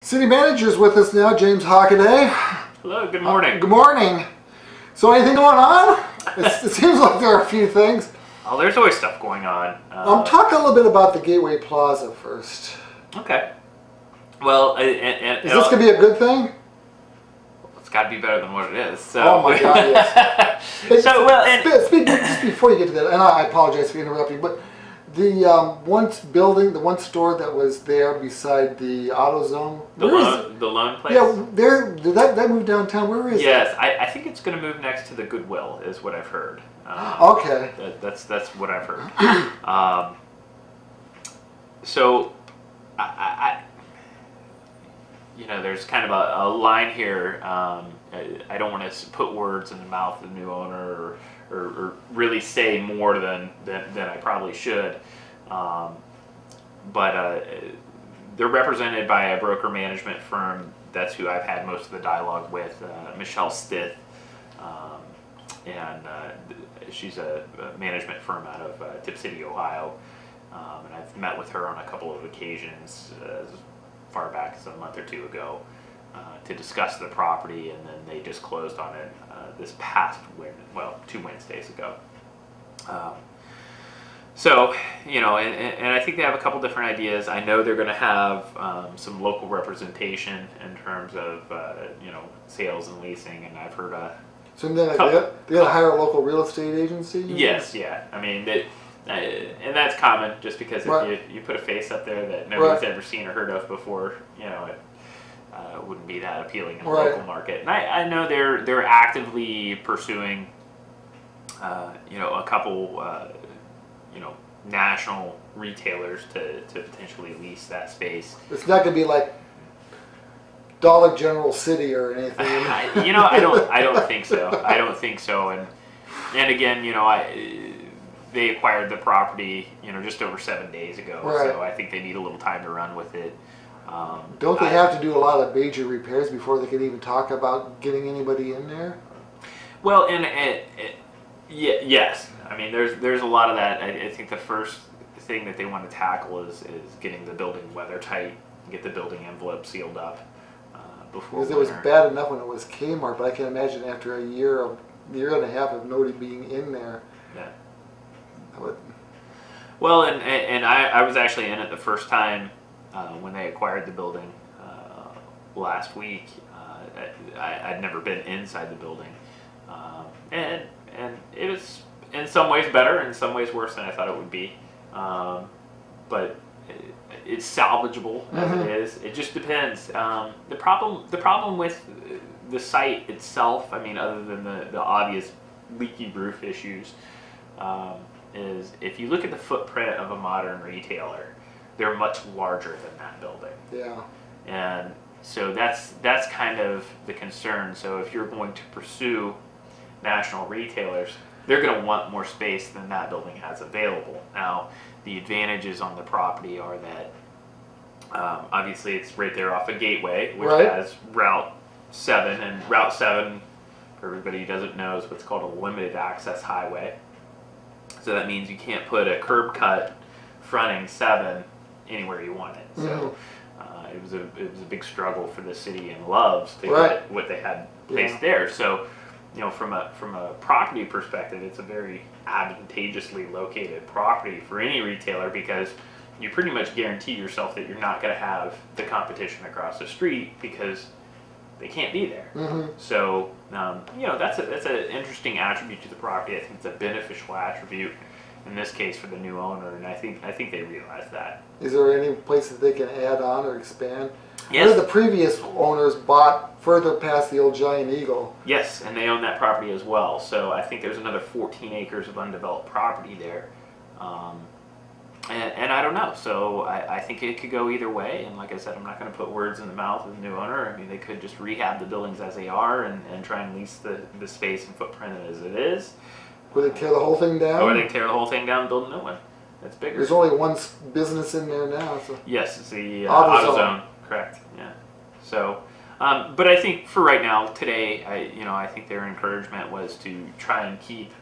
City manager's with us now, James Hockaday. Hello, good morning. Good morning. So anything going on? It seems like there are a few things. Oh, there's always stuff going on. Talk a little bit about the Gateway Plaza first. Okay. Well, is this going to be a good thing? It's got to be better than what it is. So. Oh my God, yes. So, well, and just before you get to that, and I apologize for interrupting, but the one store that was there beside the AutoZone, the loan place. Yeah, did that move downtown? Where is it? Yes, I think it's going to move next to the Goodwill, is what I've heard. Okay. That's what I've heard. So, I there's kind of a line here. I don't want to put words in the mouth of the new owner or really say more than I probably should. But they're represented by a broker management firm. That's who I've had most of the dialogue with, Michelle Stith. And she's a management firm out of Tip City, Ohio. And I've met with her on a couple of occasions as far back as a month or two ago to discuss the property, and then they just closed on it this past 2 Wednesdays ago. So, and I think they have a couple different ideas. I know they're going to have some local representation in terms of, sales and leasing, and I've heard So then they got to hire a local real estate agency? Yes, yeah. I mean, and that's common, just because if you put a face up there that nobody's ever seen or heard of before, it wouldn't be that appealing in the local market. And I know they're actively pursuing, a couple, national retailers to potentially lease that space. It's not going to be like Dollar General City or anything. I don't think so. I don't think so. And again, they acquired the property, just over 7 days ago. Right. So I think they need a little time to run with it. Don't they have to do a lot of major repairs before they can even talk about getting anybody in there? Well, yes. I mean, there's a lot of that. I think the first thing that they want to tackle is getting the building weather tight, get the building envelope sealed up before. Because it was bad enough when it was Kmart, but I can imagine after a year and a half of nobody being in there. Yeah. Would... Well, and I was actually in it the first time when they acquired the building last week. I'd never been inside the building, and it was in some ways better, in some ways worse than I thought it would be. But it's salvageable as it is. It just depends. The problem with the site itself, I mean, other than the obvious leaky roof issues, is if you look at the footprint of a modern retailer, they're much larger than that building. Yeah. And so that's kind of the concern. So if you're going to pursue national retailers, they're going to want more space than that building has available. Now, the advantages on the property are that obviously it's right there off of Gateway, which has Route 7, and Route 7, for everybody who doesn't know, is what's called a limited access highway. So that means you can't put a curb cut fronting 7 anywhere you want it. So it was a big struggle for the city and Loves to get what they had placed there. So from a property perspective, it's a very advantageously located property for any retailer, because you pretty much guarantee yourself that you're not going to have the competition across the street because they can't be there. So that's an interesting attribute to the property. I think it's a beneficial attribute in this case for the new owner, and I think they realize that. Is there any place that they can add on or expand? Yes. One of the previous owners bought further past the old Giant Eagle. Yes, and they own that property as well. So I think there's another 14 acres of undeveloped property there. And I don't know. So I think it could go either way. And like I said, I'm not going to put words in the mouth of the new owner. I mean, they could just rehab the buildings as they are and try and lease the space and footprint as it is. Would they tear the whole thing down? Or they tear the whole thing down and build a new one. That's bigger. There's only one business in there now. So. Yes, it's the AutoZone. Correct. Yeah. So, but I think for right now, today, I think their encouragement was to try and keep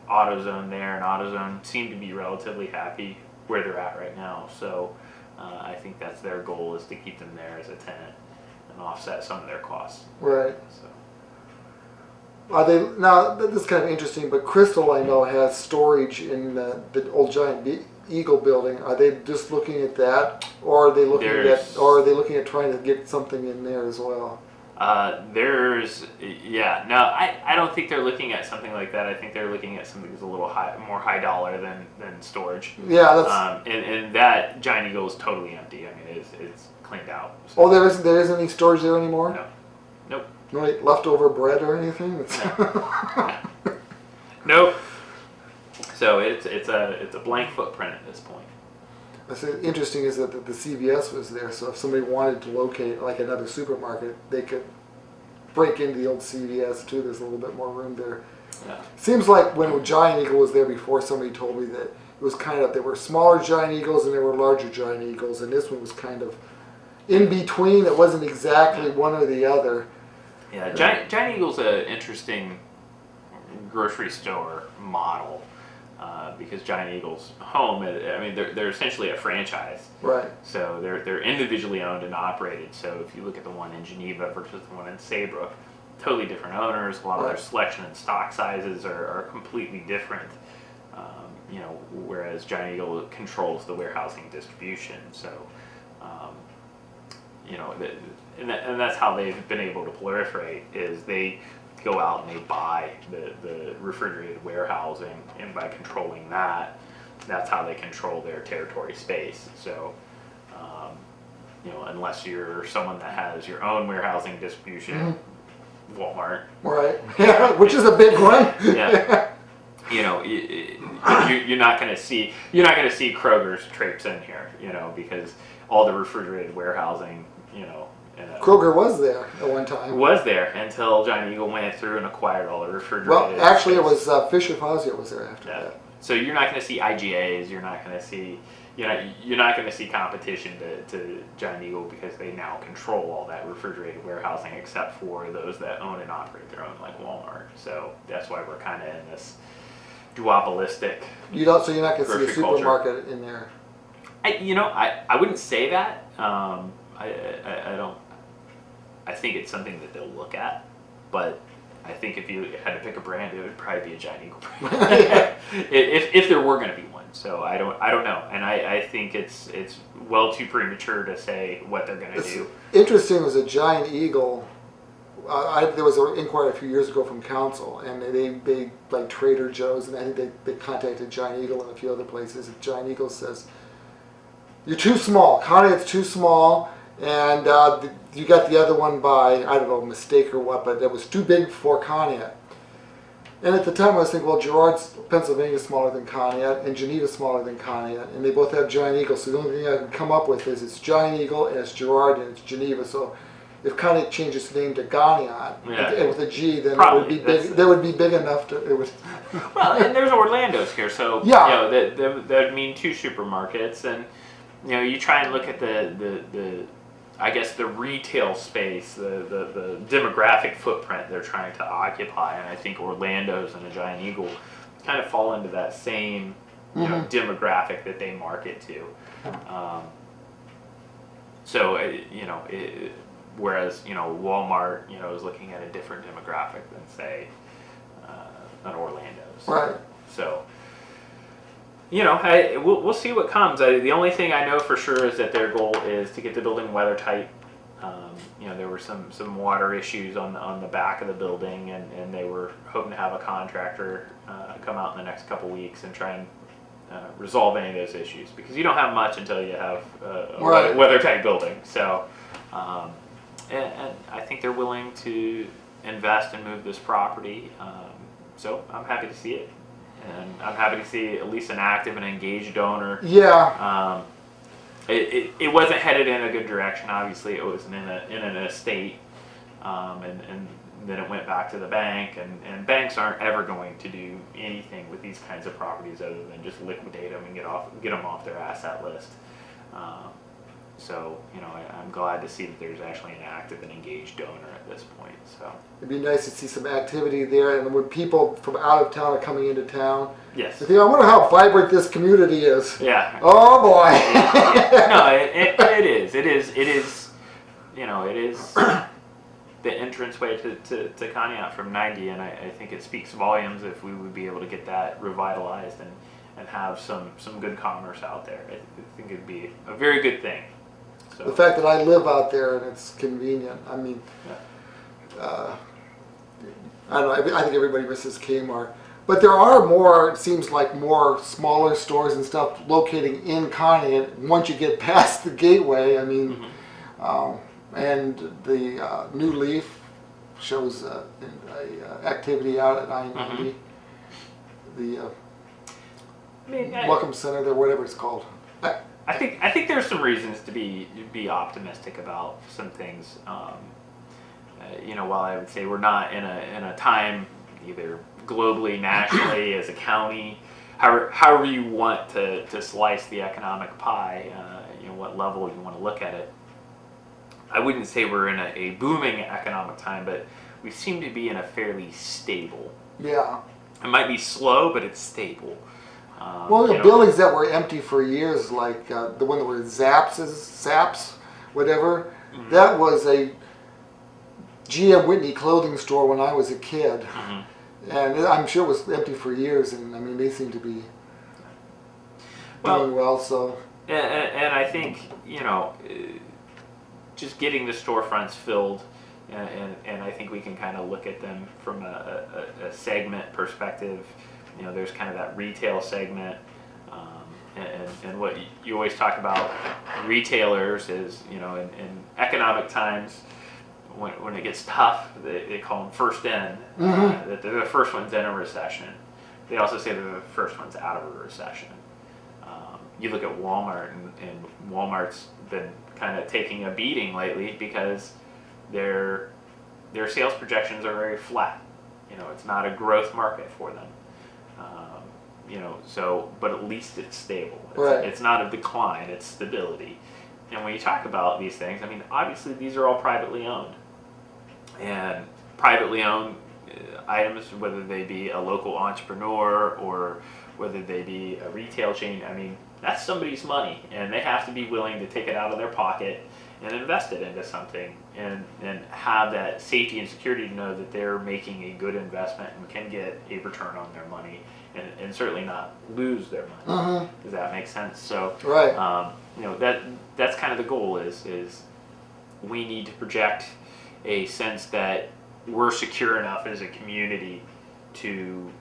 AutoZone there, and AutoZone seemed to be relatively happy where they're at right now. So, I think that's their goal, is to keep them there as a tenant. and offset some of their costs. Right. So. Are they now? This is kind of interesting, but Crystal, I know, has storage in the old Giant Eagle building. Are they just looking at that, or are they looking at trying to get something in there as well? I don't think they're looking at something like that. I think they're looking at something that's a little more high dollar than storage. Yeah, that's. And that Giant Eagle is totally empty. I mean, it's cleaned out. So. Oh, there isn't any storage there anymore. No. Nope. No like leftover bread or anything. No. Nope. So it's a blank footprint at this point. What's interesting is that the CVS was there, so if somebody wanted to locate like another supermarket, they could break into the old CVS too. There's a little bit more room there. Yeah. Seems like when Giant Eagle was there before, somebody told me that it was kind of, there were smaller Giant Eagles and there were larger Giant Eagles, and this one was kind of in between. It wasn't exactly one or the other. Yeah, Giant Eagle's an interesting grocery store model. Because Giant Eagle's home, I mean, they're essentially a franchise. Right. So they're individually owned and operated. So if you look at the one in Geneva versus the one in Saybrook, totally different owners. A lot of their selection and stock sizes are completely different. Whereas Giant Eagle controls the warehousing distribution. So, and that's how they've been able to proliferate. Is they go out and they buy the refrigerated warehousing, and by controlling that's how they control their territory space. So, unless you're someone that has your own warehousing distribution, Walmart, right? Yeah, which is a big one. Yeah, you're not going to see Kroger's traipse in here, because all the refrigerated warehousing, Kroger was there at one time. Was there until Giant Eagle went through and acquired all the refrigerated. Well, actually, it was Fisher Fawcett was there after that. So you're not going to see IGAs. You're not going to see, you're not going to see competition to Giant Eagle because they now control all that refrigerated warehousing, except for those that own and operate their own, like Walmart. So that's why we're kind of in this duopolistic. So you're not going to see a supermarket culture in there. I wouldn't say that. I don't. I think it's something that they'll look at, but I think if you had to pick a brand, it would probably be a Giant Eagle brand. if there were going to be one. So I don't know, and I think it's well too premature to say what they're going to do. Interesting was a Giant Eagle. There was an inquiry a few years ago from council, and they like Trader Joe's, and I think they contacted Giant Eagle and a few other places. And Giant Eagle says, "You're too small. Conneaut's too small." And you got the other one by, I don't know, mistake or what, but it was too big for Conneaut. And at the time I was thinking, well, Girard's, Pennsylvania is smaller than Conneaut, and Geneva's smaller than Conneaut, and they both have Giant Eagle, so the only thing I can come up with is it's Giant Eagle, and it's Girard, and it's Geneva. So if Conneaut changed its name to Conneaut, with a G, then it would be big. That would be big enough to. It would. Well, and there's Orlando's here, so that would mean two supermarkets, and you try and look at the I guess the retail space, the demographic footprint they're trying to occupy, and I think Orlando's and a Giant Eagle kind of fall into that same demographic that they market to. Whereas Walmart is looking at a different demographic than say an Orlando's. Right. So. We'll see what comes. The only thing I know for sure is that their goal is to get the building weather tight. There were some water issues on the back of the building, and they were hoping to have a contractor come out in the next couple weeks and try and resolve any of those issues, because you don't have much until you have a weather tight building. So, and I think they're willing to invest and move this property. So I'm happy to see it. And I'm happy to see at least an active and engaged donor. Yeah. It wasn't headed in a good direction. Obviously, it was in an estate, and then it went back to the bank. And banks aren't ever going to do anything with these kinds of properties other than just liquidate them and get them off their asset list. So I'm glad to see that there's actually an active and engaged donor at this point. So it'd be nice to see some activity there, and when people from out of town are coming into town, yes, I wonder how vibrant this community is. Yeah. Oh boy. No, it is. It is. it is the entranceway to Conneaut from 90, and I think it speaks volumes if we would be able to get that revitalized and have some good commerce out there. I think it'd be a very good thing. So. The fact that I live out there and it's convenient, I mean, I don't know, I think everybody misses Kmart. But there are more, it seems like more smaller stores and stuff locating in Conneaut once you get past the gateway. I mean, and the New Leaf shows a activity out at I-90. The Welcome Center there, whatever it's called. I think there's some reasons to be optimistic about some things. While I would say we're not in a time either globally, nationally, as a county, however you want to slice the economic pie, what level you want to look at it. I wouldn't say we're in a booming economic time, but we seem to be in a fairly stable. Yeah. It might be slow, but it's stable. Well, the buildings that were empty for years, like the one that were Zaps, whatever, that was a GM Whitney clothing store when I was a kid. And I'm sure it was empty for years, and I mean, they seem to be doing well, so. And I think, just getting the storefronts filled, and I think we can kind of look at them from a segment perspective. There's kind of that retail segment, and what you always talk about retailers is, in economic times, when it gets tough, they call them first in, that they're the first ones in a recession. They also say they're the first ones out of a recession. You look at Walmart, and Walmart's been kind of taking a beating lately because their sales projections are very flat. It's not a growth market for them. But at least it's stable. It's not a decline, it's stability. And when you talk about these things, I mean, obviously these are all privately owned. And privately owned items, whether they be a local entrepreneur or whether they be a retail chain, I mean, that's somebody's money, and they have to be willing to take it out of their pocket and invest it into something and have that safety and security to know that they're making a good investment and can get a return on their money and certainly not lose their money. Does that make sense? So, that's kind of the goal is we need to project a sense that we're secure enough as a community to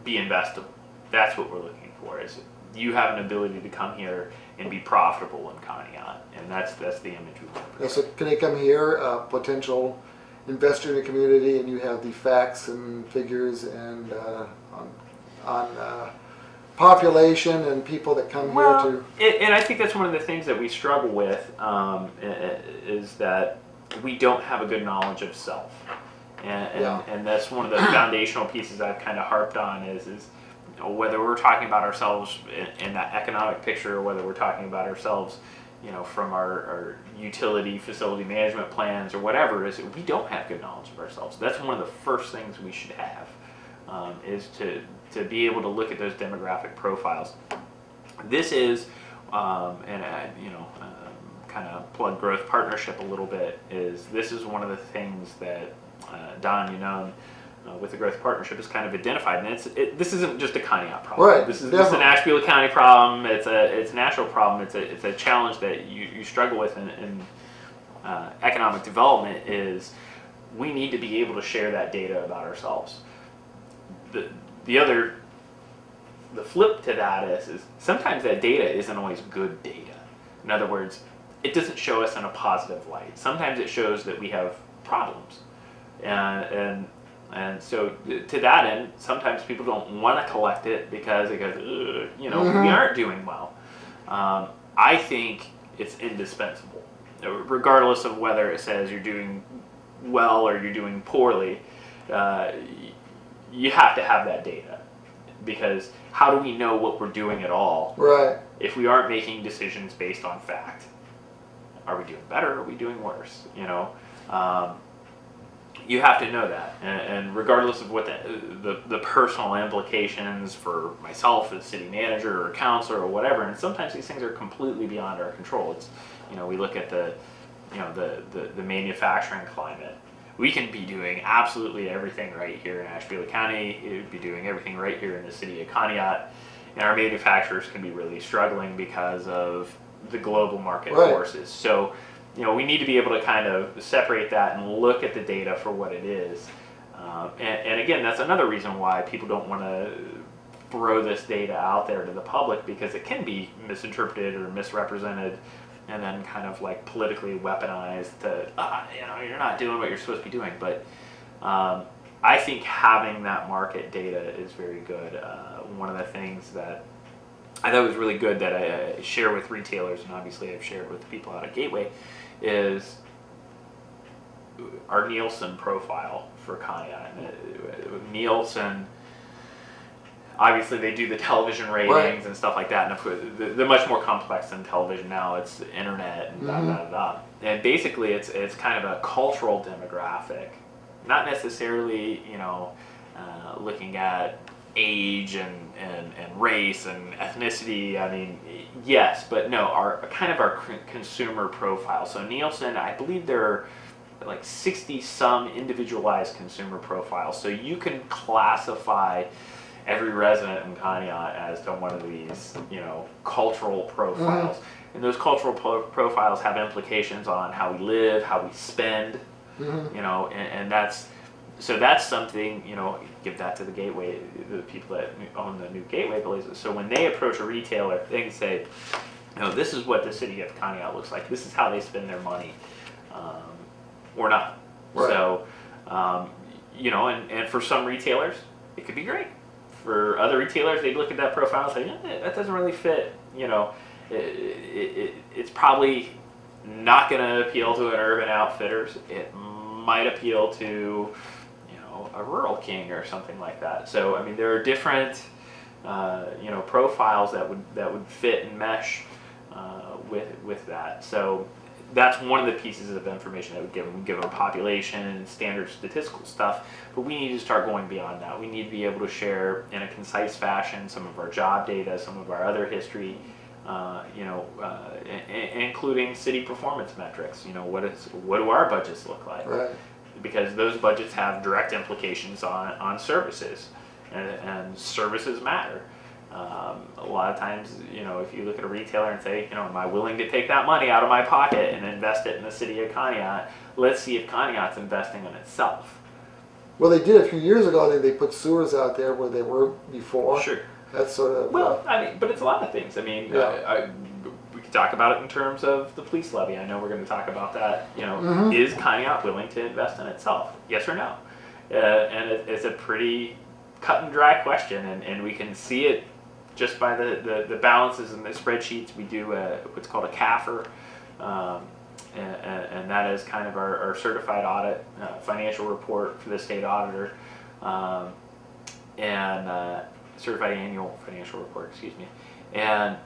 be investable. That's what we're looking for. Is you have an ability to come here and be profitable in Conneaut, and that's the image we want to project. So can they come here, potential investor in the community, and you have the facts and figures and on population and people that come here to. And I think that's one of the things that we struggle with is that we don't have a good knowledge of self, and that's one of the foundational pieces I've kind of harped on is whether we're talking about ourselves in that economic picture or whether we're talking about ourselves, from our utility facility management plans or whatever, is we don't have good knowledge of ourselves. That's one of the first things we should have, is to be able to look at those demographic profiles. This is, kind of plug growth partnership a little bit, this is one of the things that Don, with the growth partnership is kind of identified, and this isn't just a Conneaut problem. Right. This is an Asheville County problem. It's a national problem. It's a challenge that you struggle with in economic development. Is we need to be able to share that data about ourselves. The flip to that is sometimes that data isn't always good data. In other words, it doesn't show us in a positive light. Sometimes it shows that we have problems, and so to that end, sometimes people don't want to collect it because it goes, we aren't doing well. I think it's indispensable, regardless of whether it says you're doing well or you're doing poorly. You have to have that data, because how do we know what we're doing at all? Right. If we aren't making decisions based on fact, are we doing better? Or are we doing worse? You have to know that, and regardless of what the personal implications for myself as city manager or counselor or whatever, and sometimes these things are completely beyond our control. It's, we look at the the manufacturing climate. We can be doing absolutely everything right here in Ashtabula County. It would be doing everything right here in the city of Conneaut, and our manufacturers can be really struggling because of the global market forces. So, we need to be able to kind of separate that and look at the data for what it is. And again, that's another reason why people don't want to throw this data out there to the public, because it can be misinterpreted or misrepresented and then kind of like politically weaponized to, you're not doing what you're supposed to be doing. But I think having that market data is very good. One of the things that I thought was really good that I share with retailers, and obviously I've shared with people out at Gateway, is our Nielsen profile for Conneaut. Nielsen, obviously they do the television ratings and stuff like that, and they're much more complex than television now. It's internet and blah, blah, blah. And basically it's kind of a cultural demographic, not necessarily, looking at age and race and ethnicity. I mean, yes, but no, our consumer profile. So Nielsen, I believe there are like 60 some individualized consumer profiles. So you can classify every resident in Conneaut as to one of these, cultural profiles. And those cultural profiles have implications on how we live, how we spend, and that's something, give that to the Gateway, the people that own the new Gateway Plaza. So when they approach a retailer, they can say, this is what the city of Conneaut looks like. This is how they spend their money, or not. Right. So, and for some retailers, it could be great. For other retailers, they'd look at that profile and say, that doesn't really fit. It's probably not going to appeal to an Urban Outfitters. It might appeal to, a Rural King or something like that. So, I mean, there are different, profiles that would fit and mesh with that. So that's one of the pieces of information that would give them population and standard statistical stuff. But we need to start going beyond that. We need to be able to share in a concise fashion some of our job data, some of our other history, including city performance metrics. What do our budgets look like? Right. Because those budgets have direct implications on services, and services matter. A lot of times, if you look at a retailer and say, am I willing to take that money out of my pocket and invest it in the city of Conneaut? Let's see if Conneaut's investing in itself. Well, they did a few years ago. They put sewers out there where they were before. Sure. That's sort of... but it's a lot of things. I mean, we could talk about it in terms of the police levy. I know we're going to talk about that. Is Conneaut willing to invest in itself? Yes or no? And it's a pretty cut and dry question, and we can see it just by the balances in the spreadsheets. We do what's called a CAFR, and that is kind of our certified audit financial report for the state auditor, and certified annual financial report, excuse me. And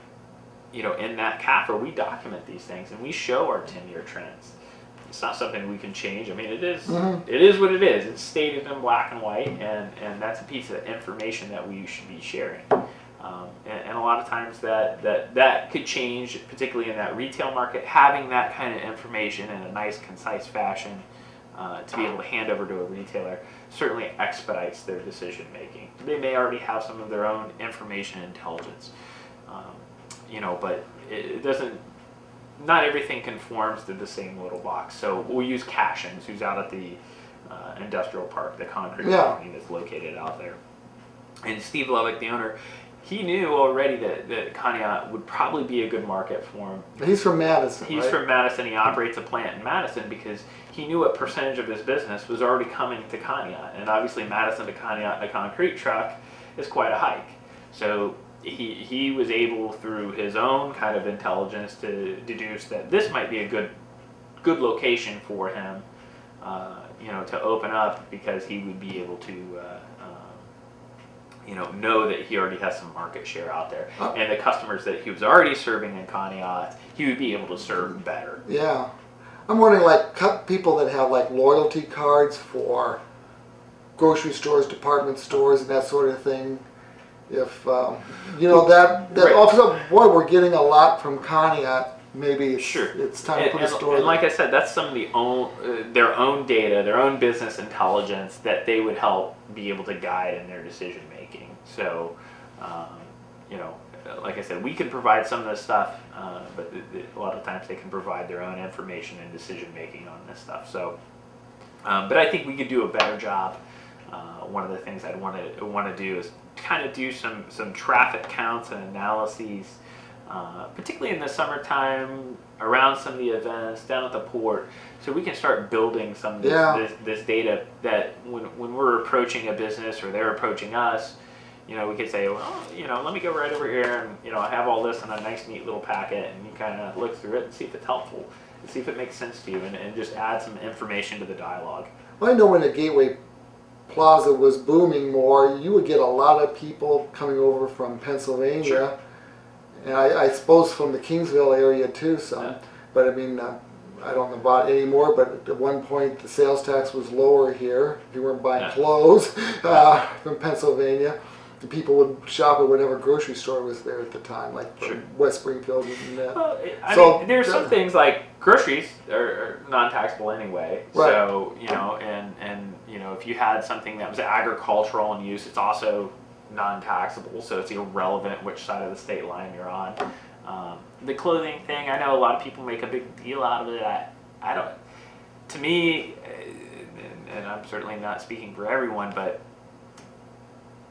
in that CAFR, we document these things and we show our 10-year trends. It's not something we can change. I mean, it is it is what it is. It's stated in black and white, and that's a piece of information that we should be sharing. And a lot of times that could change, particularly in that retail market. Having that kind of information in a nice, concise fashion to be able to hand over to a retailer certainly expedites their decision making. They may already have some of their own information intelligence, but it doesn't. Not everything conforms to the same little box. So we'll use Cashins, who's out at the industrial park, the concrete company that's located out there. And Steve Lovick, the owner, he knew already that Conneaut would probably be a good market for him. He's from Madison, He's from Madison. He operates a plant in Madison because he knew what percentage of his business was already coming to Conneaut. And obviously Madison to Conneaut in a concrete truck is quite a hike. So he was able, through his own kind of intelligence, to deduce that this might be a good location for him, to open up, because he would be able to, know that he already has some market share out there, and the customers that he was already serving in Conneaut, he would be able to serve better. Yeah, I'm wondering, like people that have like loyalty cards for grocery stores, department stores, and that sort of thing. If that right. Also, boy, we're getting a lot from Conneaut maybe Sure. it's time to put a store. And like I said, that's some of their own data, their own business intelligence that they would help be able to guide in their decision making. So, you know, like I said, we can provide some of this stuff, but a lot of times they can provide their own information and decision making on this stuff. So, but I think we could do a better job. One of the things I'd want to do is kind of do some traffic counts and analyses, particularly in the summertime, around some of the events, down at the port, so we can start building some of this data that when we're approaching a business or they're approaching us, you know, we could say, well, you know, let me go right over here and, you know, I have all this in a nice neat little packet, and you kind of look through it and see if it's helpful, and see if it makes sense to you, and just add some information to the dialogue. Well, I know when the Gateway Plaza was booming more, you would get a lot of people coming over from Pennsylvania. Sure. And I suppose from the Kingsville area too, some. Yeah. But I mean, I don't know about it anymore, but at one point the sales tax was lower here if you weren't buying clothes from Pennsylvania. The people would shop at whatever grocery store was there at the time, like from West Springfield and that. Well, I mean, there's some things like groceries are non-taxable anyway. Right. So, you know, and you know, if you had something that was agricultural in use, it's also non-taxable, so it's irrelevant which side of the state line you're on. The clothing thing, I know a lot of people make a big deal out of it. I don't. To me, and I'm certainly not speaking for everyone, but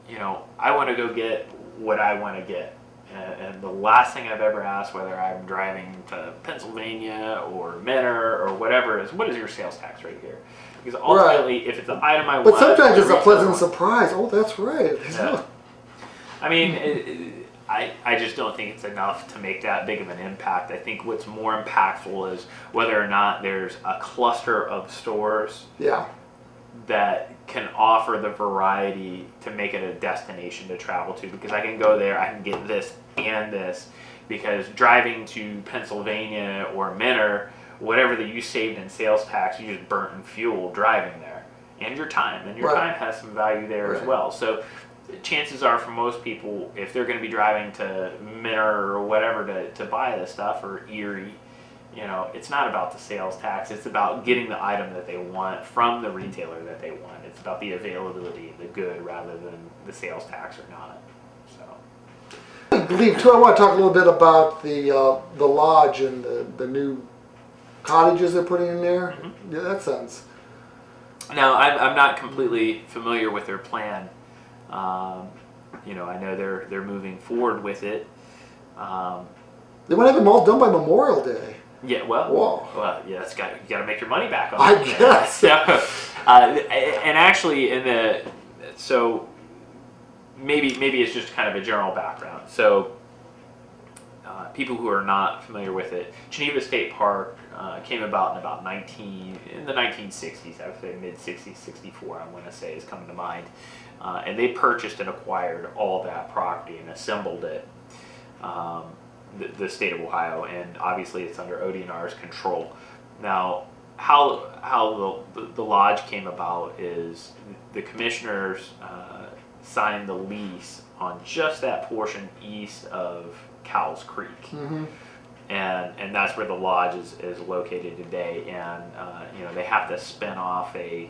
you know, I want to go get what I want to get. And the last thing I've ever asked, whether I'm driving to Pennsylvania or Menor or whatever, is what is your sales tax rate here? Because ultimately, if it's an item I want, but sometimes it's a pleasant surprise. Oh, that's right. Yeah. I mean, I just don't think it's enough to make that big of an impact. I think what's more impactful is whether or not there's a cluster of stores that can offer the variety to make it a destination to travel to, because I can go there, I can get this and this, because driving to Pennsylvania or Menor, whatever that you saved in sales tax, you just burnt in fuel driving there, and your time time has some value there as well. So chances are for most people, if they're going to be driving to Menor or whatever to buy this stuff, or Erie, you know, it's not about the sales tax. It's about getting the item that they want from the retailer that they want. It's about the availability of the good rather than the sales tax or not. So, I believe too. I want to talk a little bit about the lodge and the new cottages they're putting in there. Mm-hmm. Yeah, that sounds. Now, I'm not completely familiar with their plan. You know, I know they're moving forward with it. They want to have them all done by Memorial Day. Yeah, well, yeah, you got to make your money back on I guess. So, and actually, so maybe it's just kind of a general background. So, people who are not familiar with it, Geneva State Park came about in the 1960s. I would say mid-60s, 64. I want to say is coming to mind, and they purchased and acquired all that property and assembled it. The state of Ohio, and obviously it's under ODNR's control. Now, how the lodge came about is the commissioners signed the lease on just that portion east of Cowles Creek, and that's where the lodge is located today. And you know, they have to spin off an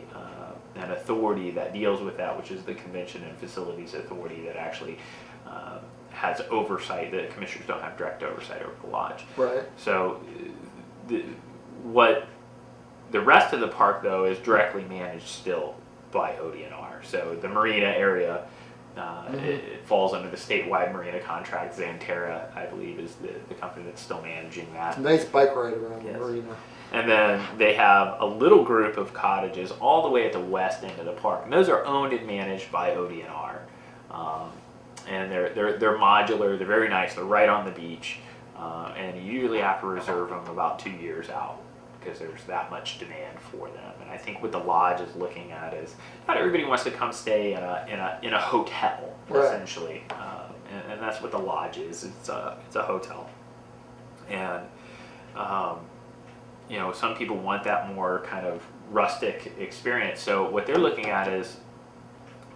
authority that deals with that, which is the Convention and Facilities Authority, that actually has oversight. The commissioners don't have direct oversight over the lodge. Right. So, what the rest of the park though is directly managed still by ODNR. So the marina area, it falls under the statewide marina contract. Xanterra, I believe, is the company that's still managing that. Nice bike ride around the marina. And then they have a little group of cottages all the way at the west end of the park, and those are owned and managed by ODNR. And they're modular. They're very nice. They're right on the beach, and you usually have to reserve them about 2 years out because there's that much demand for them. And I think what the lodge is looking at is not everybody wants to come stay in a hotel, essentially, and that's what the lodge is. It's a hotel, and you know, some people want that more kind of rustic experience. So what they're looking at is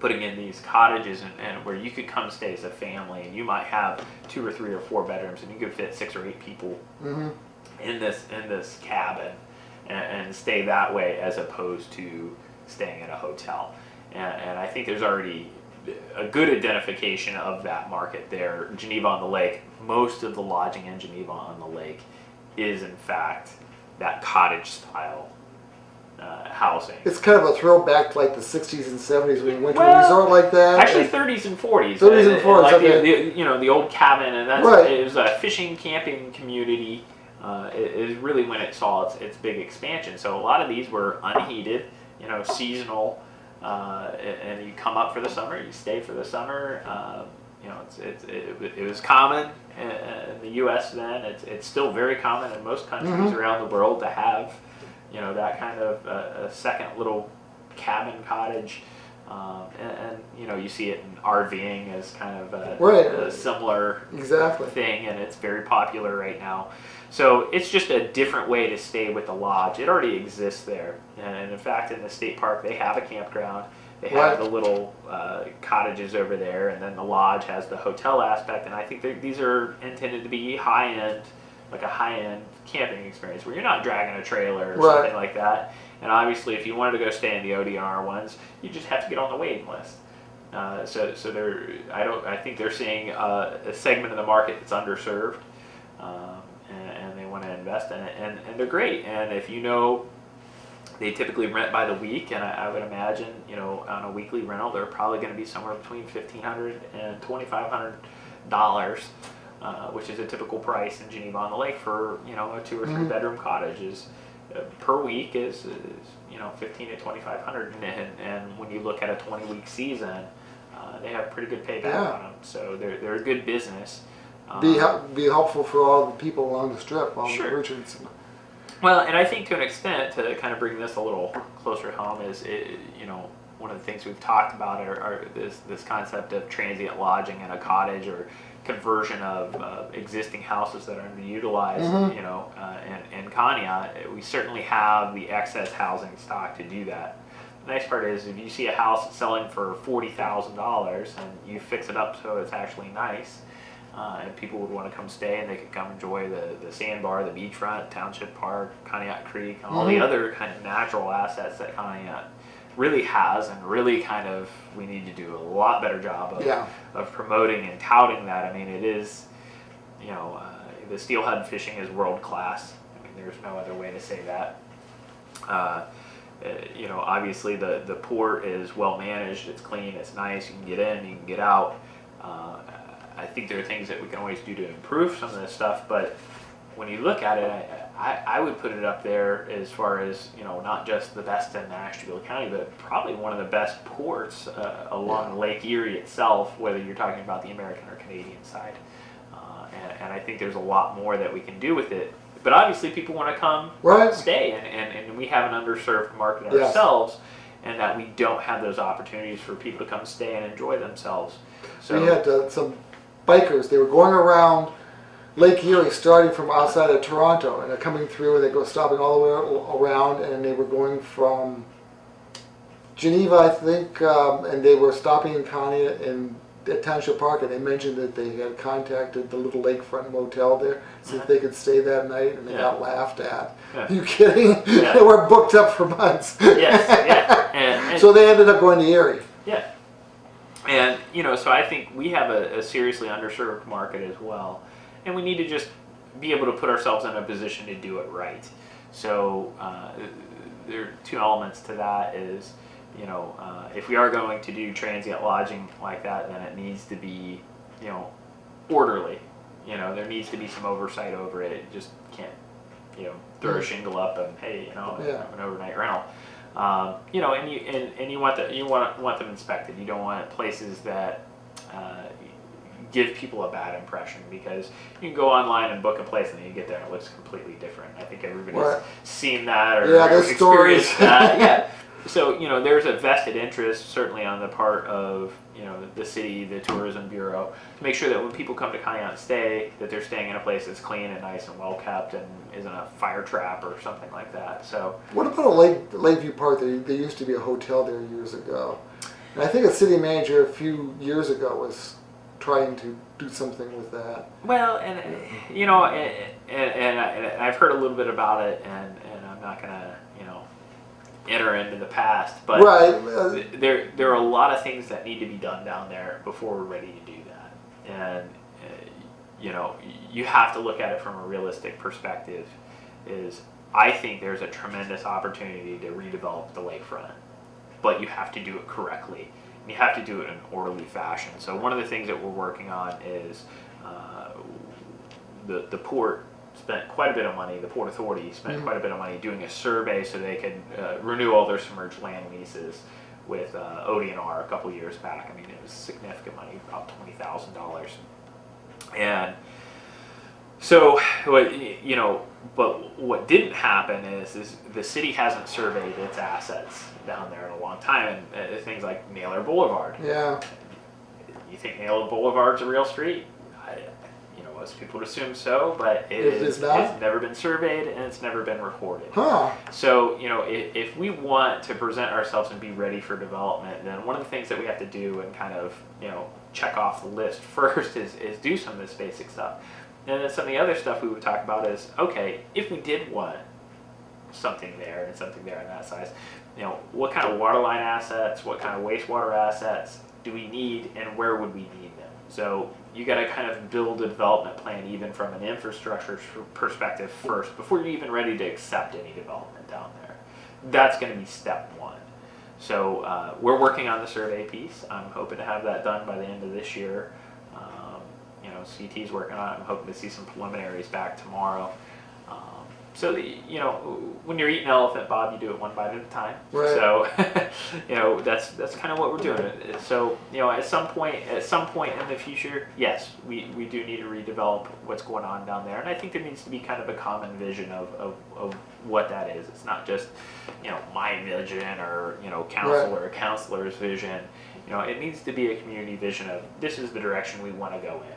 putting in these cottages and where you could come stay as a family, and you might have 2 or 3 or 4 bedrooms, and you could fit 6 or 8 people in this cabin and stay that way as opposed to staying in a hotel. And I think there's already a good identification of that market there. Geneva on the Lake, most of the lodging in Geneva on the Lake is in fact that cottage style housing. It's kind of a throwback to like the 60s and 70s when you went to Well, a resort like that. Actually, 30s and 40s. 30s and 40s, like okay. the old cabin, and that's Right. it was a fishing camping community. It is really when it saw its big expansion. So a lot of these were unheated, seasonal, and you come up for the summer, you stay for the summer. It was common in the U.S. then. It's still very common in most countries around the world to have, that kind of a second little cabin cottage. You see it in RVing as kind of a similar thing, and it's very popular right now. So it's just a different way to stay with the lodge. It already exists there, and in fact, in the state park, they have a campground. They have the little cottages over there, and then the lodge has the hotel aspect. And I think these are intended to be high-end, like a high-end camping experience where you're not dragging a trailer or something like that. And obviously, if you wanted to go stay in the ODR ones, you just have to get on the waiting list. I think they're seeing a segment of the market that's underserved, and they want to invest in it, and they're great. And if they typically rent by the week, and I would imagine, on a weekly rental, they're probably going to be somewhere between $1,500 and $2,500, which is a typical price in Geneva on the Lake for a 2 or 3 bedroom cottage is per week is $1,500 to $2,500, and when you look at a 20-week season, they have pretty good payback on them, so they're a good business. Be helpful for all the people along the strip, all the merchants. Well, and I think to an extent, to kind of bring this a little closer home, is one of the things we've talked about are this concept of transient lodging in a cottage or conversion of existing houses that are underutilized. In Conneaut, we certainly have the excess housing stock to do that. The nice part is if you see a house that's selling for $40,000 and you fix it up so it's actually nice, and people would want to come stay, and they could come enjoy the sandbar, the beachfront, Township Park, Conneaut Creek, and all the other kind of natural assets that Conneaut really has, and really kind of we need to do a lot better job of promoting and touting that. I mean, it is, the steelhead fishing is world class. I mean, there's no other way to say that. Obviously the port is well managed, it's clean, it's nice, you can get in, you can get out. I think there are things that we can always do to improve some of this stuff, but when you look at it, I would put it up there as far as, not just the best in Ashtabula County, but probably one of the best ports along Lake Erie itself, whether you're talking about the American or Canadian side. And I think there's a lot more that we can do with it. But obviously people want to come stay, and we have an underserved market ourselves, and that we don't have those opportunities for people to come stay and enjoy themselves. So we had some bikers, they were going around Lake Erie starting from outside of Toronto, and they're coming through, and they go stopping all the way around, and they were going from Geneva, I think, and they were stopping in Conneaut at Township Park, and they mentioned that they had contacted the little lakefront motel there, see if they could stay that night, and they got laughed at. Are you kidding? They were booked up for months. And so they ended up going to Erie. Yeah. And, so I think we have a seriously underserved market as well. And we need to just be able to put ourselves in a position to do it right. So there are 2 elements to that is, if we are going to do transient lodging like that, then it needs to be, orderly. There needs to be some oversight over it. It just can't, throw a shingle up and, hey, have an overnight rental. And you want them inspected. You don't want places that give people a bad impression, because you can go online and book a place and then you get there and it looks completely different. I think everybody's seen that or experienced that. So, there's a vested interest, certainly on the part of, the city, the tourism bureau, to make sure that when people come to Conneaut and stay, that they're staying in a place that's clean and nice and well kept and isn't a fire trap or something like that. So, what about a Lakeview Park? There used to be a hotel there years ago. And I think a city manager a few years ago was trying to do something with that. Well, and you know, and I've heard a little bit about it, and I'm not gonna, you know, enter into the past, but Right. there are a lot of things that need to be done down there before we're ready to do that, and you know, you have to look at it from a realistic perspective. I think there's a tremendous opportunity to redevelop the lakefront, but you have to do it correctly. You have to do it in an orderly fashion. So one of the things that we're working on is the port spent quite a bit of money, the Port Authority spent quite a bit of money doing a survey so they could renew all their submerged land leases with ODNR a couple years back. I mean, it was significant money, about $20,000. And so, you know, but what didn't happen is the city hasn't surveyed its assets down there in a long time, and things like Naylor Boulevard. Yeah. You think Naylor Boulevard's a real street? You know, most people would assume so, but it's never been surveyed and it's never been recorded. Huh. So, you know, if we want to present ourselves and be ready for development, then one of the things that we have to do and kind of, you know, check off the list first is do some of this basic stuff. And then some of the other stuff we would talk about is, okay, if we did want something there and something there in that size, you know, what kind of water line assets, what kind of wastewater assets do we need, and where would we need them? So you got to kind of build a development plan even from an infrastructure perspective first before you're even ready to accept any development down there. That's going to be step one. So we're working on the survey piece. I'm hoping to have that done by the end of this year. You know, CT's working on it. I'm hoping to see some preliminaries back tomorrow. So, you know, when you're eating elephant, Bob, you do it one bite at a time. Right. So, you know, that's kind of what we're doing. So, you know, at some point in the future, yes, we do need to redevelop what's going on down there. And I think there needs to be kind of a common vision of what that is. It's not just, you know, my vision or, you know, counselor or counselor's vision. You know, it needs to be a community vision of this is the direction we want to go in.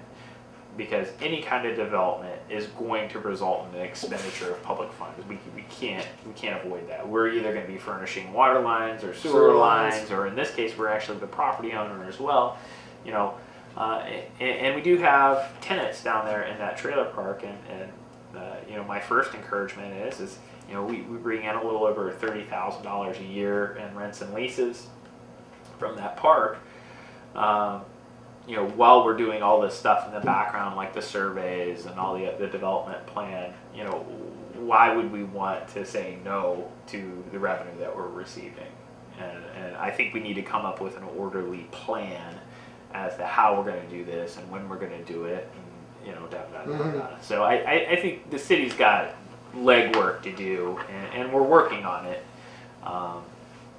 Because any kind of development is going to result in an expenditure of public funds. We can't avoid that. We're either going to be furnishing water lines or sewer lines, or in this case, we're actually the property owner as well. You know, and we do have tenants down there in that trailer park, and you know, my first encouragement is you know, we bring in a little over $30,000 a year in rents and leases from that park. You know, while we're doing all this stuff in the background, like the surveys and all the development plan, you know, why would we want to say no to the revenue that we're receiving? And I think we need to come up with an orderly plan as to how we're going to do this and when we're going to do it, and, you know, da. So I think the city's got legwork to do, and we're working on it,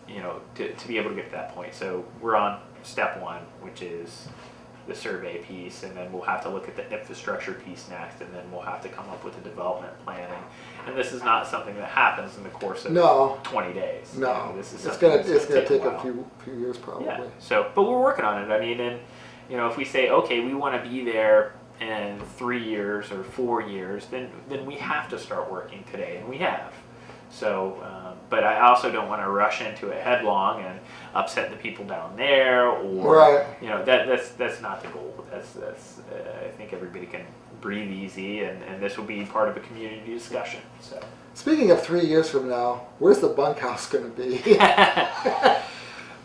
you know, to be able to get to that point. So we're on step one, which is the survey piece, and then we'll have to look at the infrastructure piece next, and then we'll have to come up with a development plan. And this is not something that happens in the course of 20 days. No, you know, this is it's gonna take a few years probably. Yeah. So, but we're working on it. I mean, and you know, if we say, okay, we want to be there in 3 years or 4 years, then we have to start working today, and we have. So, but I also don't want to rush into it headlong and upset the people down there, or you know, that's not the goal. That's I think everybody can breathe easy, and this will be part of a community discussion. So, speaking of 3 years from now, where's the bunkhouse going to be?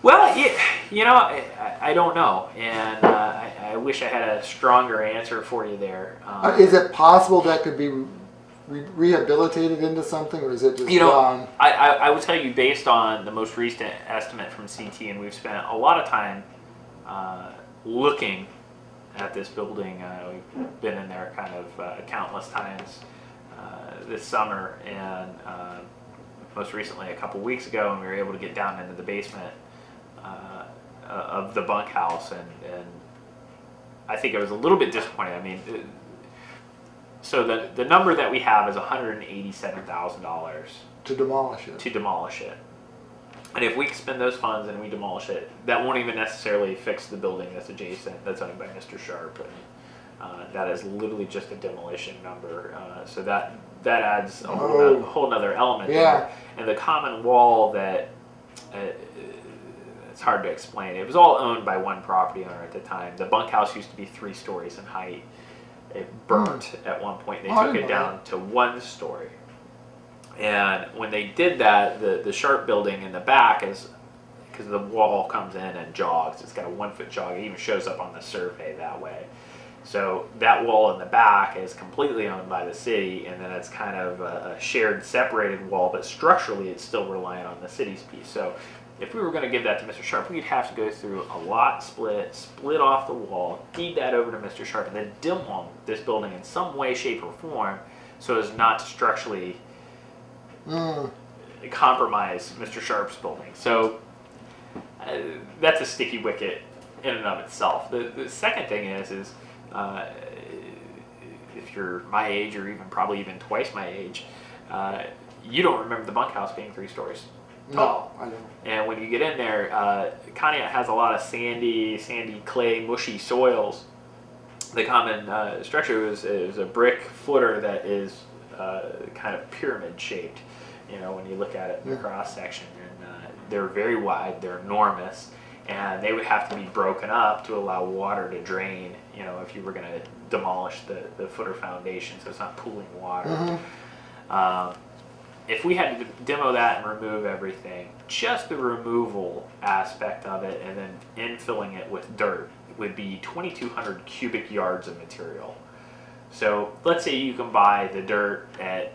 Well, you know, I don't know, and I wish I had a stronger answer for you there. Is it possible that could be rehabilitated into something, or is it just gone? I would tell you, based on the most recent estimate from CT, and we've spent a lot of time looking at this building. We've been in there kind of countless times this summer, and most recently a couple weeks ago, and we were able to get down into the basement of the bunkhouse, and I think it was a little bit disappointing. I mean, so the number that we have is $187,000 to demolish it. To demolish it, and if we spend those funds and we demolish it, that won't even necessarily fix the building that's adjacent, that's owned by Mr. Sharp, and that is literally just a demolition number. So that adds a whole nother element. Yeah. There. And the common wall that it's hard to explain. It was all owned by one property owner at the time. The bunkhouse used to be 3 stories in height. It burnt at one point. They took it down to 1 story. And when they did that, the Sharp building in the back is, because the wall comes in and jogs. It's got a 1-foot jog. It even shows up on the survey that way. So that wall in the back is completely owned by the city, and then it's kind of a shared, separated wall, but structurally it's still reliant on the city's piece. So if we were going to give that to Mr. Sharp, we'd have to go through a lot split off the wall, deed that over to Mr. Sharp, and then demo this building in some way, shape, or form so as not to structurally compromise Mr. Sharp's building. So that's a sticky wicket in and of itself. The second thing is if you're my age, or probably even twice my age, you don't remember the bunkhouse being 3 stories tall. No, I don't. And when you get in there, Conneaut has a lot of sandy, clay, mushy soils. The common structure is a brick footer that is kind of pyramid shaped. When you look at it in the cross section, and they're very wide, they're enormous, and they would have to be broken up to allow water to drain. If you were going to demolish the footer foundation, so it's not pooling water. If we had to demo that and remove everything, just the removal aspect of it and then infilling it with dirt would be 2,200 cubic yards of material. So let's say you can buy the dirt at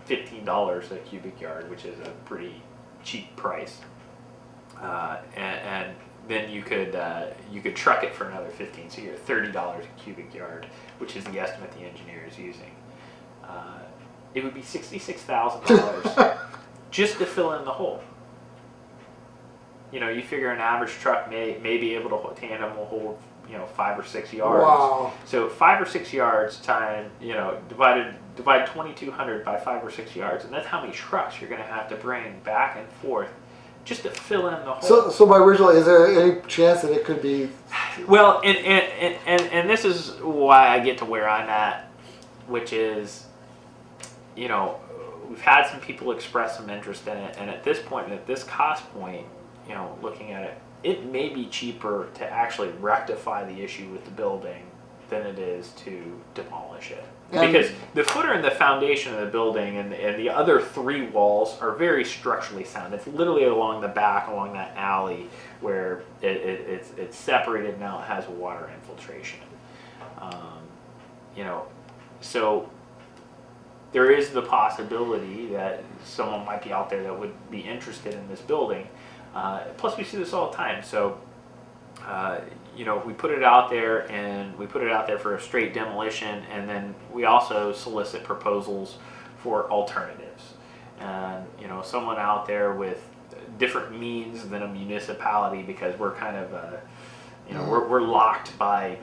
$15 a cubic yard, which is a pretty cheap price, and then you could truck it for another 15, so you're $30 a cubic yard, which is the estimate the engineer is using. It would be $66,000 just to fill in the hole. You figure an average truck may be able to tandem will hold 5 or 6 yards. Wow. So 5 or 6 yards time, divide 2,200 by 5 or 6 yards, and that's how many trucks you're going to have to bring back and forth just to fill in the hole. So my original, is there any chance that it could be? Well, and this is why I get to where I'm at, which is, we've had some people express some interest in it, and at this point, at this cost point, looking at it, it may be cheaper to actually rectify the issue with the building than it is to demolish it. Because the footer and the foundation of the building and the other 3 walls are very structurally sound. It's literally along the back, along that alley, where it's separated now. It has water infiltration. So there is the possibility that someone might be out there that would be interested in this building. Plus, we see this all the time. So, we put it out there, and we put it out there for a straight demolition, and then we also solicit proposals for alternatives. And someone out there with different means than a municipality, because we're kind of we're locked by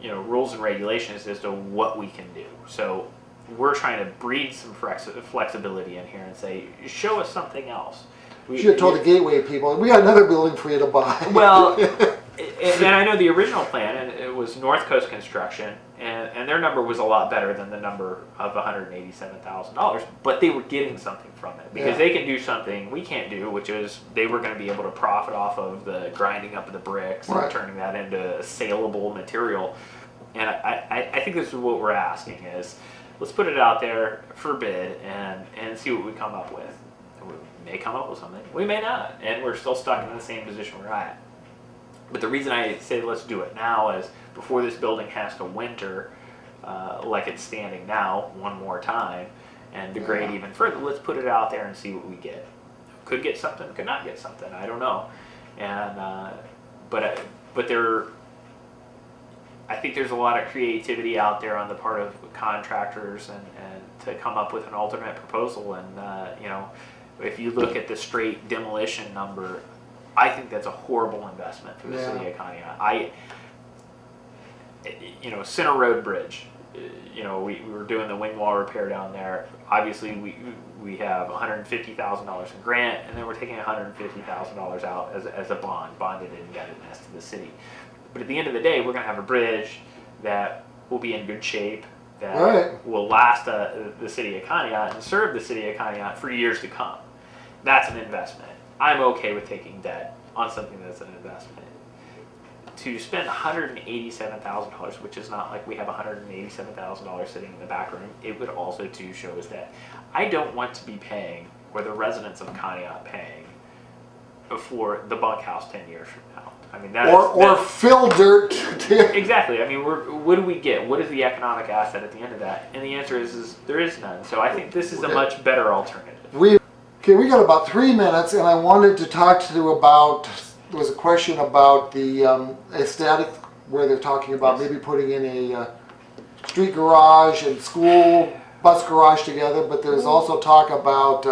rules and regulations as to what we can do. So we're trying to breed some flexibility in here and say, show us something else. You should have told the Gateway people, we got another building for you to buy. Well, and I know the original plan, and it was Northcoast Construction, and their number was a lot better than the number of $187,000, but they were getting something from it, because they can do something we can't do, which is they were going to be able to profit off of the grinding up of the bricks and turning that into saleable material. And I think this is what we're asking is, let's put it out there for bid and see what we come up with. We may come up with something, we may not, and we're still stuck in the same position we're at. But the reason I say let's do it now is before this building has to winter like it's standing now one more time and degrade even further, let's put it out there and see what we get. Could get something, could not get something, I don't know. And but I think there's a lot of creativity out there on the part of contractors and to come up with an alternate proposal. And if you look at the straight demolition number, I think that's a horrible investment for the city of Conneaut. Center Road Bridge, we were doing the wing wall repair down there. Obviously, we have $150,000 in grant, and then we're taking $150,000 out as a bonded indebtedness to the city. But at the end of the day, we're going to have a bridge that will be in good shape, that will last the city of Conneaut and serve the city of Conneaut for years to come. That's an investment. I'm okay with taking debt on something that's an investment. To spend $187,000, which is not like we have $187,000 sitting in the back room, it would also too show us that I don't want to be paying, or the residents of Conneaut paying, for the bunkhouse 10 years from now. I mean, or fill dirt. Exactly. I mean, what do we get? What is the economic asset at the end of that? And the answer is there is none. So I think this is a much better alternative. We got about 3 minutes, and I wanted to talk to you about. There was a question about the aesthetic, where they're talking about maybe putting in a street garage and school bus garage together. But there's also talk about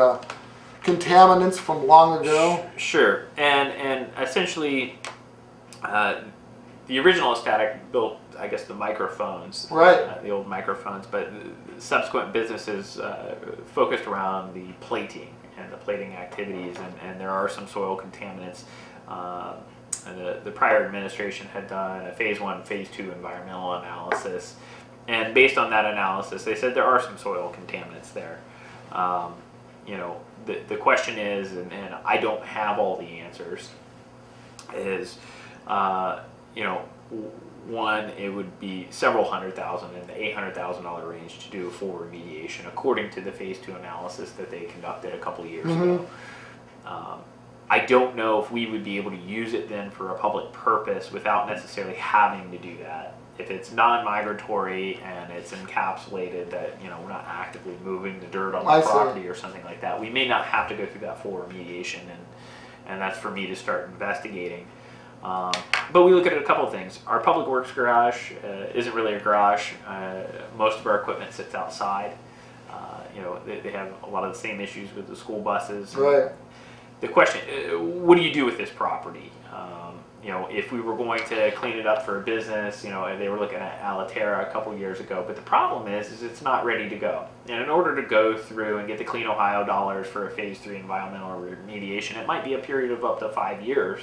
contaminants from long ago. Sure, and essentially. The original aesthetic built, I guess, the microphones, right? The old microphones, but subsequent businesses focused around the plating and the plating activities, and there are some soil contaminants. And the prior administration had done a phase 1, phase 2 environmental analysis, and based on that analysis, they said there are some soil contaminants there. The question is, and I don't have all the answers, is one, it would be several $100,000 in the $800,000 range to do a full remediation, according to the phase 2 analysis that they conducted a couple of years ago. I don't know if we would be able to use it then for a public purpose without necessarily having to do that. If it's non-migratory and it's encapsulated that we're not actively moving the dirt on the property or something like that, we may not have to go through that full remediation, and that's for me to start investigating. But we look at a couple of things. Our public works garage isn't really a garage. Most of our equipment sits outside. They have a lot of the same issues with the school buses. Right. The question, what do you do with this property? If we were going to clean it up for a business, they were looking at Alaterra a couple of years ago. But the problem is it's not ready to go. And in order to go through and get the Clean Ohio dollars for a phase 3 environmental remediation, it might be a period of up to 5 years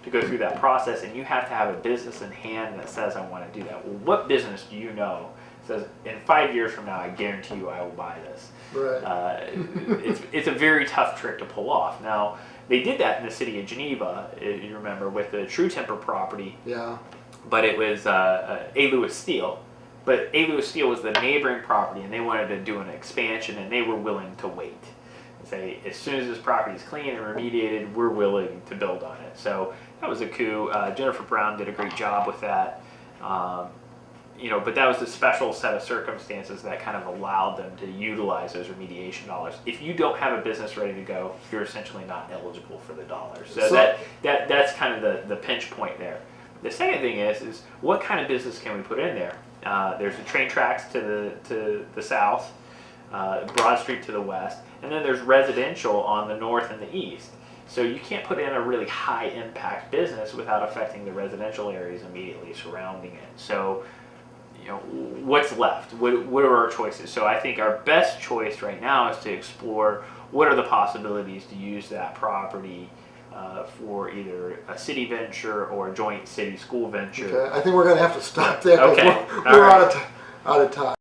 to go through that process, and you have to have a business in hand that says, I want to do that. Well, what business do you know says, in 5 years from now, I guarantee you I will buy this? Right. It's a very tough trick to pull off. Now, they did that in the city of Geneva, if you remember, with the True Temper property. Yeah. But it was A. Lewis Steel. But A. Lewis Steel was the neighboring property, and they wanted to do an expansion, and they were willing to wait. Say, as soon as this property is clean and remediated, we're willing to build on it. So that was a coup. Jennifer Brown did a great job with that. But that was a special set of circumstances that kind of allowed them to utilize those remediation dollars. If you don't have a business ready to go, you're essentially not eligible for the dollars. So that's kind of the pinch point there. The second thing is what kind of business can we put in there? There's the train tracks to the south, Broad Street to the west, and then there's residential on the north and the east. So you can't put in a really high impact business without affecting the residential areas immediately surrounding it. So, what's left? What are our choices? So I think our best choice right now is to explore what are the possibilities to use that property for either a city venture or a joint city-school venture. Okay, I think we're going to have to stop there because Okay. we're out of time.